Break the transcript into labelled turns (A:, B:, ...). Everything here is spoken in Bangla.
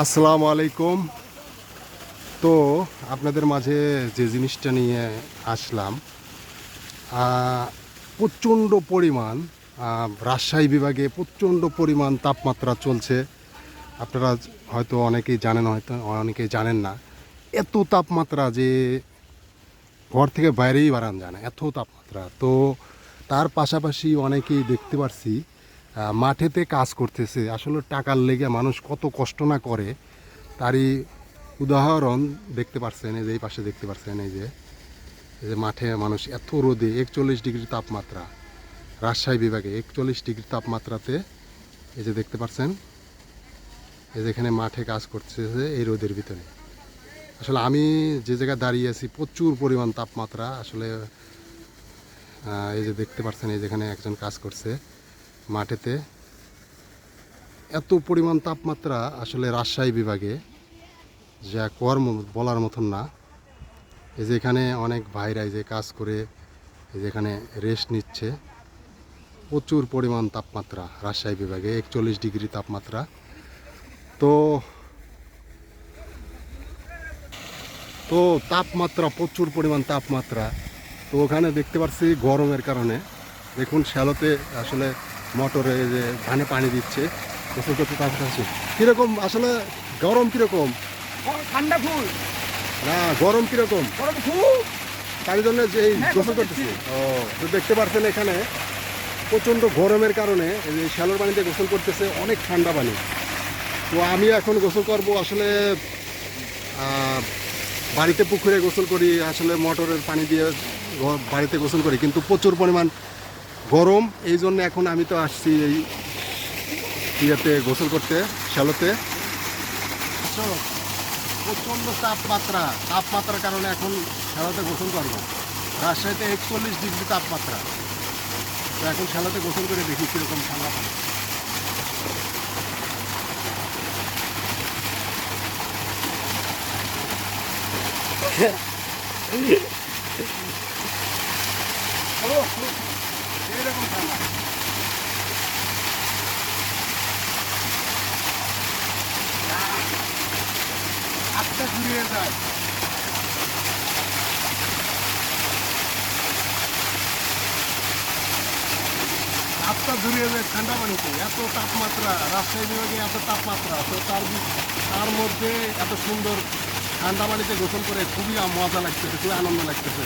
A: আসসালামু আলাইকুম। তো আপনাদের মাঝে যে জিনিসটা নিয়ে আসলাম, প্রচণ্ড পরিমাণ রাজশাহী বিভাগে প্রচণ্ড পরিমাণ তাপমাত্রা চলছে। আপনারা হয়তো অনেকেই জানেন, হয়তো অনেকেই জানেন না। এত তাপমাত্রা যে ঘর থেকে বাইরেই বাড়ান যায় না, এত তাপমাত্রা। তো তার পাশাপাশি অনেকেই দেখতে পারছি মাঠেতে কাজ করতেছে। আসলে টাকার লেগে মানুষ কত কষ্ট না করে তারই উদাহরণ দেখতে পাচ্ছেন। এই পাশে দেখতে পাচ্ছেন, এই যে মাঠে মানুষ এত রোদে 41 ডিগ্রি তাপমাত্রা, রাজশাহী বিভাগে 41 ডিগ্রি তাপমাত্রাতে এই যে দেখতে পাচ্ছেন, এই যে এখানে মাঠে কাজ করতেছে এই রোদের ভিতরে। আসলে আমি যে জায়গায় দাঁড়িয়ে আছি প্রচুর পরিমাণ তাপমাত্রা। আসলে এই যে দেখতে পাচ্ছেন, এই যেখানে একজন কাজ করছে মাঠেতে, এত পরিমাণ তাপমাত্রা আসলে রাজশাহী বিভাগে যা বলার মতন না। এই যে এখানে অনেক ভাইরা এই যে কাজ করে এই যেখানে রেস্ট নিচ্ছে। প্রচুর পরিমাণ তাপমাত্রা রাজশাহী বিভাগে 41 ডিগ্রি তাপমাত্রা। তো তো তাপমাত্রা প্রচুর পরিমাণ তাপমাত্রা। তো ওখানে দেখতে পাচ্ছি গরমের কারণে দেখুন শ্যালোতে আসলে মোটরে যে ধানে পানি দিচ্ছে গোসল করতে। তাপমাত্রা কীরকম আসলে, গরম কীরকম?
B: ঠান্ডা ফুল
A: না, গরম কীরকম?
B: গরম খুব।
A: তার জন্য যে এই গোসল করতেছি। ও, তো দেখতে পাচ্ছেন এখানে প্রচণ্ড গরমের কারণে এই শ্যালোর পানিতে গোসল করতেছে, অনেক ঠান্ডা পানি। তো আমি এখন গোসল করব আসলে বাড়িতে পুকুরে গোসল করি, আসলে মোটরের পানি দিয়ে বাড়িতে গোসল করি, কিন্তু প্রচুর পরিমাণ গরম। এই জন্য এখন আমি তো আসছি এই ইয়েতে গোসল করতে, শ্যালোতে। প্রচণ্ড তাপমাত্রার কারণে এখন শ্যালোতে গোসল করবো। রাজশাহীতে 41 ডিগ্রি তাপমাত্রা। তো এখন শ্যালোতে গোসল করে দেখি কীরকম ঠান্ডা পানি। এইরকম ঠান্ডা, হাতটা ঘুরিয়ে যায়। হাতটা ঘুরিয়ে যায় ঠান্ডা পানিতে, এত তাপমাত্রা রাজশাহী বিভাগে, এত তাপমাত্রা। তো তার মধ্যে এত সুন্দর ঠান্ডা পানিতে গোসল করে খুবই মজা লাগতেছে, খুবই আনন্দ লাগতেছে।